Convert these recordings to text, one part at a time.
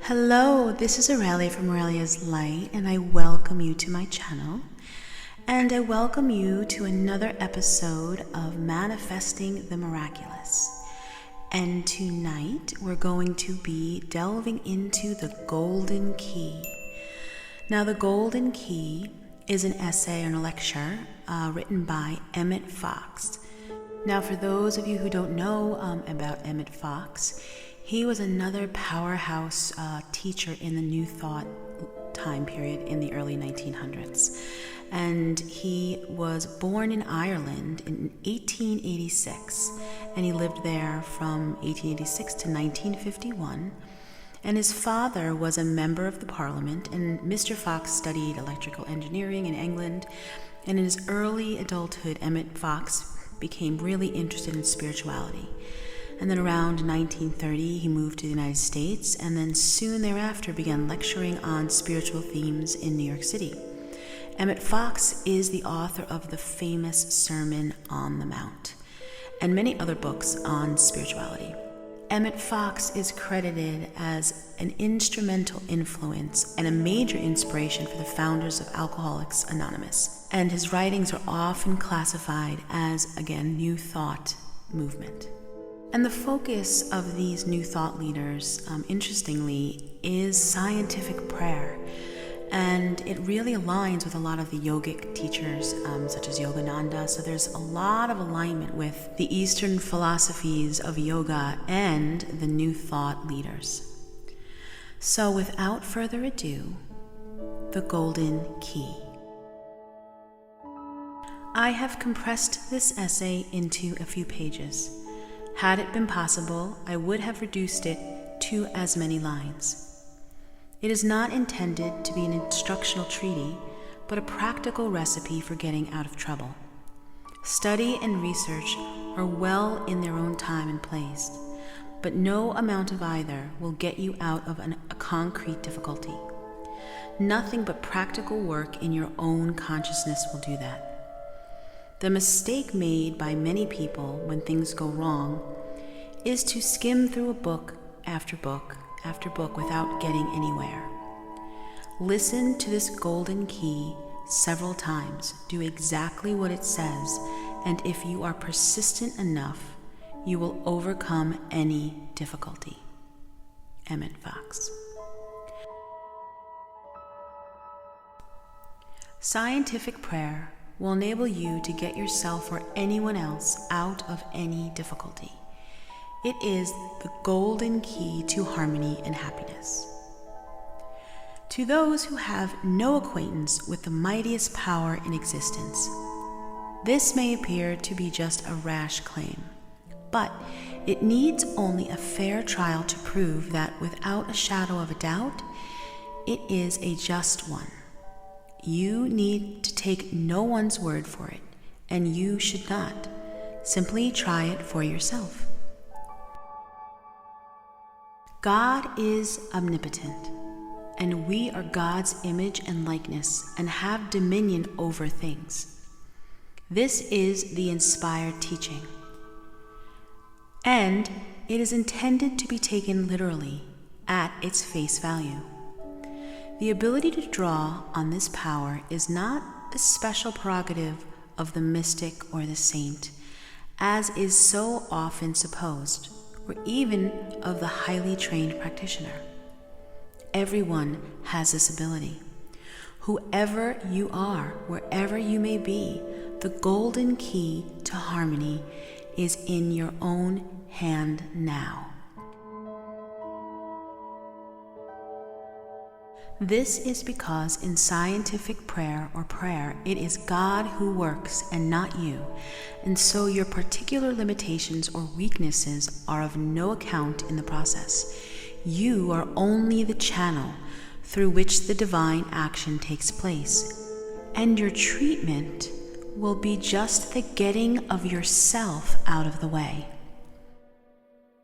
Hello, this is Aurelia from Aureliaslight, and I welcome you to my channel. And I welcome you to another episode of Manifesting the Miraculous. And tonight we're going to be delving into the Golden Key. Now, the Golden Key is an essay and a lecture written by Emmet Fox. Now, for those of you who don't know about Emmet Fox, he was another powerhouse teacher in the New Thought time period in the early 1900s. And he was born in Ireland in 1886, and he lived there from 1886 to 1951. And his father was a member of the Parliament, and Mr. Fox studied electrical engineering in England. And in his early adulthood, Emmet Fox became really interested in spirituality. And then around 1930, he moved to the United States, and then soon thereafter began lecturing on spiritual themes in New York City. Emmet Fox is the author of the famous Sermon on the Mount and many other books on spirituality. Emmet Fox is credited as an instrumental influence and a major inspiration for the founders of Alcoholics Anonymous, and his writings are often classified as, again, New Thought movement. And the focus of these New Thought leaders, interestingly, is scientific prayer. And it really aligns with a lot of the yogic teachers, such as Yogananda. So there's a lot of alignment with the Eastern philosophies of yoga and the New Thought leaders. So without further ado, the Golden Key. I have compressed this essay into a few pages. Had it been possible, I would have reduced it to as many lines. It is not intended to be an instructional treatise, but a practical recipe for getting out of trouble. Study and research are well in their own time and place, but no amount of either will get you out of a concrete difficulty. Nothing but practical work in your own consciousness will do that. The mistake made by many people when things go wrong is to skim through a book after book after book without getting anywhere. Listen to this golden key several times, do exactly what it says, and if you are persistent enough, you will overcome any difficulty. Emmet Fox. Scientific prayer will enable you to get yourself or anyone else out of any difficulty. It is the golden key to harmony and happiness. To those who have no acquaintance with the mightiest power in existence, this may appear to be just a rash claim, but it needs only a fair trial to prove that without a shadow of a doubt, it is a just one. You need to take no one's word for it, and you should not. Simply try it for yourself. God is omnipotent, and we are God's image and likeness and have dominion over things. This is the inspired teaching, and it is intended to be taken literally at its face value. The ability to draw on this power is not the special prerogative of the mystic or the saint, as is so often supposed, or even of the highly trained practitioner. Everyone has this ability. Whoever you are, wherever you may be, the golden key to harmony is in your own hand now. This is because in scientific prayer or prayer, it is God who works and not you, and so your particular limitations or weaknesses are of no account in the process. You are only the channel through which the divine action takes place, and your treatment will be just the getting of yourself out of the way.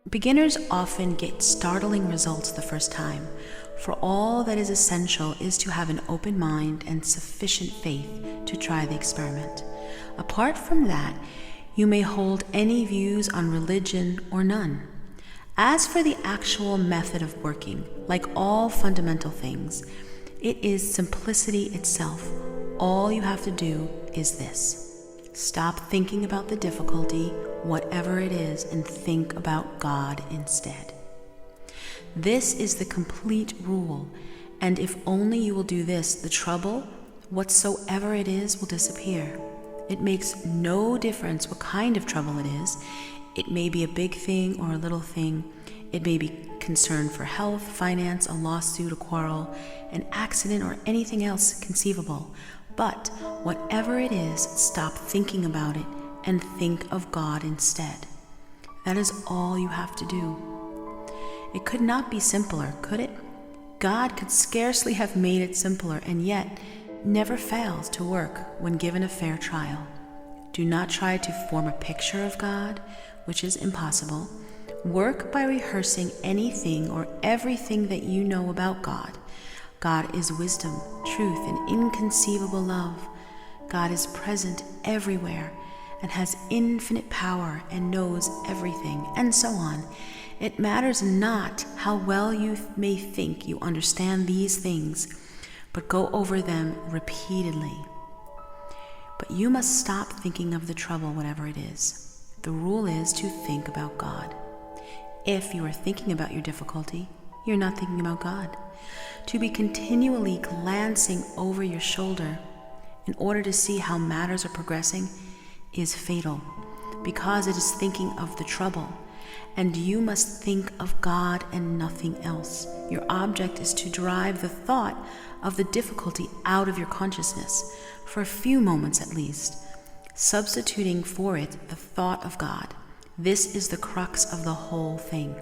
Beginners often get startling results the first time, for all that is essential is to have an open mind and sufficient faith to try the experiment. Apart from that, you may hold any views on religion or none. As for the actual method of working, like all fundamental things, it is simplicity itself. All you have to do is this: stop thinking about the difficulty, whatever it is, and think about God instead. This is the complete rule, and if only you will do this, the trouble, whatsoever it is, will disappear. It makes no difference what kind of trouble it is. It may be a big thing or a little thing. It may be concern for health, finance, a lawsuit, a quarrel, an accident, or anything else conceivable. But whatever it is, stop thinking about it and think of God instead. That is all you have to do. It could not be simpler, could it? God could scarcely have made it simpler, and yet never fails to work when given a fair trial. Do not try to form a picture of God, which is impossible. Work by rehearsing anything or everything that you know about God. God is wisdom, truth, and inconceivable love. God is present everywhere and has infinite power and knows everything, and so on. It matters not how well you may think you understand these things, but go over them repeatedly. But you must stop thinking of the trouble, whatever it is. The rule is to think about God. If you are thinking about your difficulty, you're not thinking about God. To be continually glancing over your shoulder in order to see how matters are progressing is fatal, because it is thinking of the trouble, and you must think of God and nothing else. Your object is to drive the thought of the difficulty out of your consciousness, for a few moments at least, substituting for it the thought of God. This is the crux of the whole thing.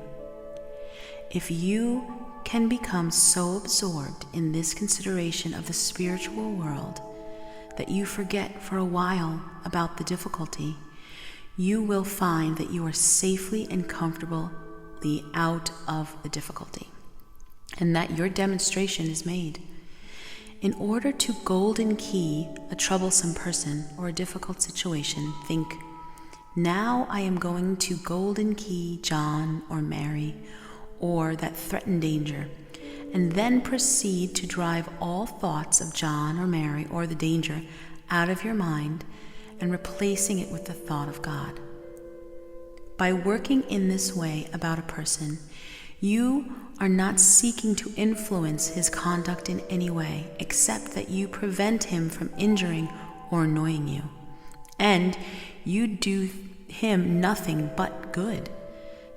If you can become so absorbed in this consideration of the spiritual world that you forget for a while about the difficulty, you will find that you are safely and comfortably out of the difficulty, and that your demonstration is made. In order to golden key a troublesome person or a difficult situation, think, now I am going to golden key John or Mary or that threatened danger, and then proceed to drive all thoughts of John or Mary or the danger out of your mind and replacing it with the thought of God. By working in this way about a person, you are not seeking to influence his conduct in any way, except that you prevent him from injuring or annoying you. And you do him nothing but good.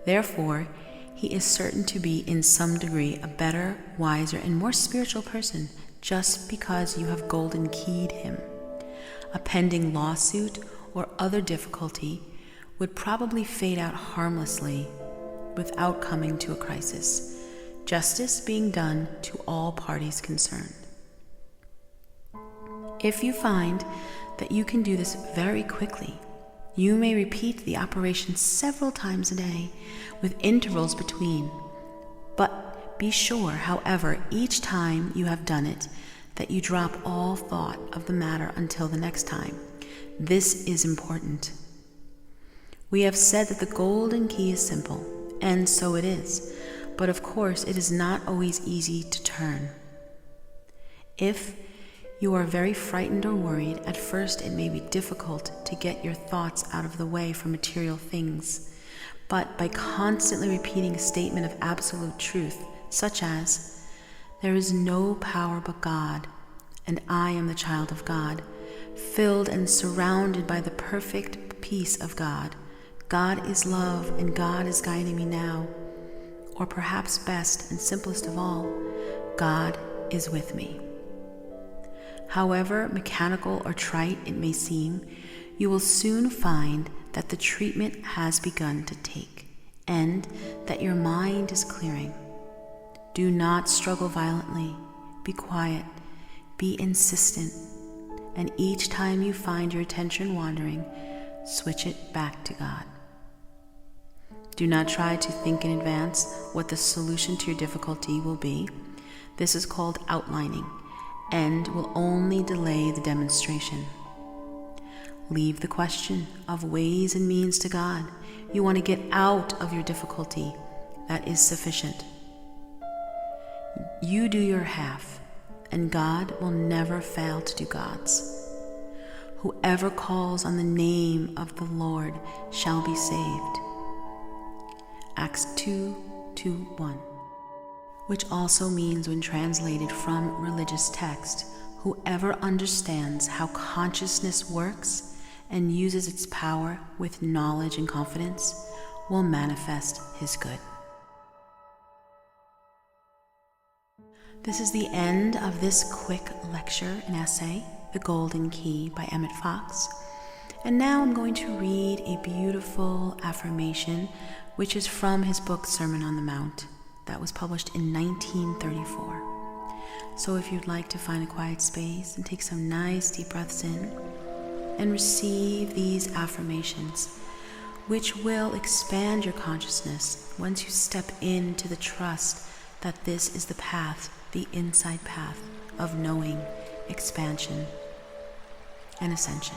Therefore, he is certain to be in some degree a better, wiser, and more spiritual person just because you have golden keyed him. A pending lawsuit or other difficulty would probably fade out harmlessly without coming to a crisis, justice being done to all parties concerned. If you find that you can do this very quickly, you may repeat the operation several times a day, with intervals between. But be sure, however, each time you have done it, that you drop all thought of the matter until the next time. This is important. We have said that the golden key is simple, and so it is, but of course it is not always easy to turn. If you are very frightened or worried, at first it may be difficult to get your thoughts out of the way for material things, but by constantly repeating a statement of absolute truth, such as, "There is no power but God, and I am the child of God, filled and surrounded by the perfect peace of God. God is love, and God is guiding me now," or perhaps best and simplest of all, "God is with me." However mechanical or trite it may seem, you will soon find that the treatment has begun to take, and that your mind is clearing. Do not struggle violently. Be quiet. Be insistent. And each time you find your attention wandering, switch it back to God. Do not try to think in advance what the solution to your difficulty will be. This is called outlining, and will only delay the demonstration. Leave the question of ways and means to God. You want to get out of your difficulty, that is sufficient. You do your half, and God will never fail to do God's. Whoever calls on the name of the Lord shall be saved. Acts 2:1. Which also means, when translated from religious text, whoever understands how consciousness works and uses its power with knowledge and confidence will manifest his good. This is the end of this quick lecture and essay, The Golden Key by Emmet Fox. And now I'm going to read a beautiful affirmation which is from his book Sermon on the Mount that was published in 1934. So if you'd like to find a quiet space and take some nice deep breaths in and receive these affirmations, which will expand your consciousness once you step into the trust that this is the path, the inside path of knowing, expansion, and ascension.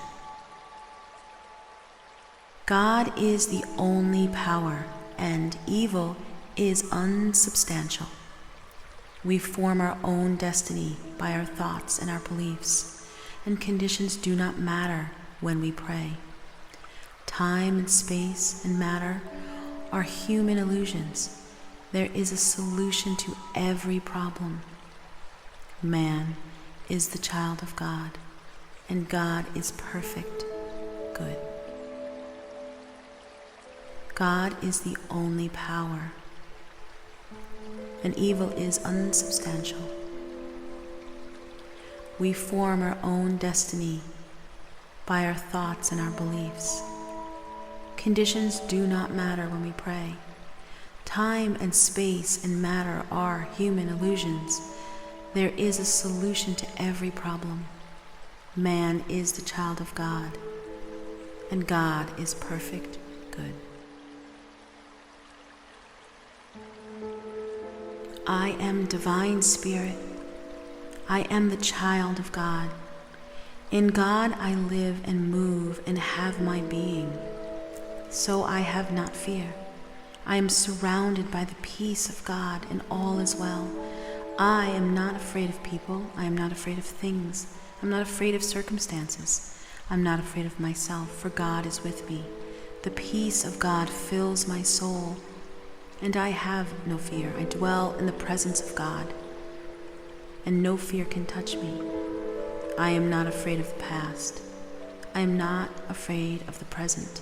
God is the only power, and evil is unsubstantial. We form our own destiny by our thoughts and our beliefs, and conditions do not matter when we pray. Time and space and matter are human illusions. There is a solution to every problem. Man is the child of God, and God is perfect good. God is the only power, and evil is unsubstantial. We form our own destiny by our thoughts and our beliefs. Conditions do not matter when we pray. Time and space and matter are human illusions. There is a solution to every problem. Man is the child of God, and God is perfect good. I am divine spirit. I am the child of God. In God I live and move and have my being. So I have not fear. I am surrounded by the peace of God, and all is well. I am not afraid of people. I am not afraid of things. I'm not afraid of circumstances. I'm not afraid of myself, for God is with me. The peace of God fills my soul, and I have no fear. I dwell in the presence of God, and no fear can touch me. I am not afraid of the past. I am not afraid of the present.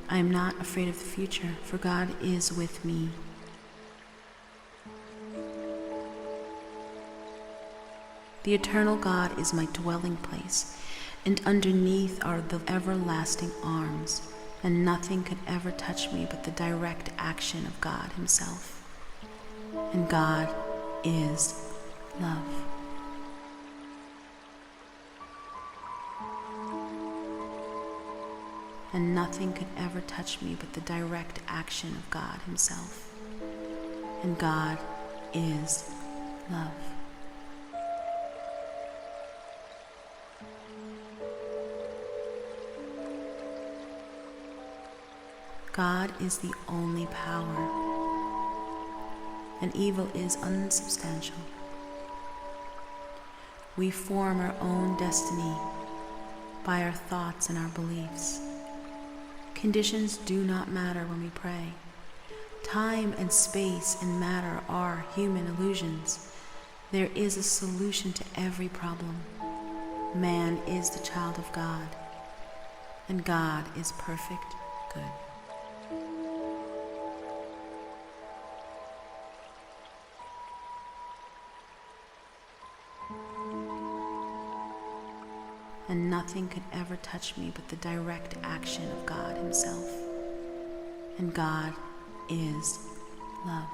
I am not afraid of the future, for God is with me. The eternal God is my dwelling place, and underneath are the everlasting arms, and nothing could ever touch me but the direct action of God Himself. And God is love. And nothing could ever touch me but the direct action of God Himself. And God is love. God is the only power, and evil is unsubstantial. We form our own destiny by our thoughts and our beliefs. Conditions do not matter when we pray. Time and space and matter are human illusions. There is a solution to every problem. Man is the child of God, and God is perfect good. And nothing could ever touch me but the direct action of God Himself. And God is love.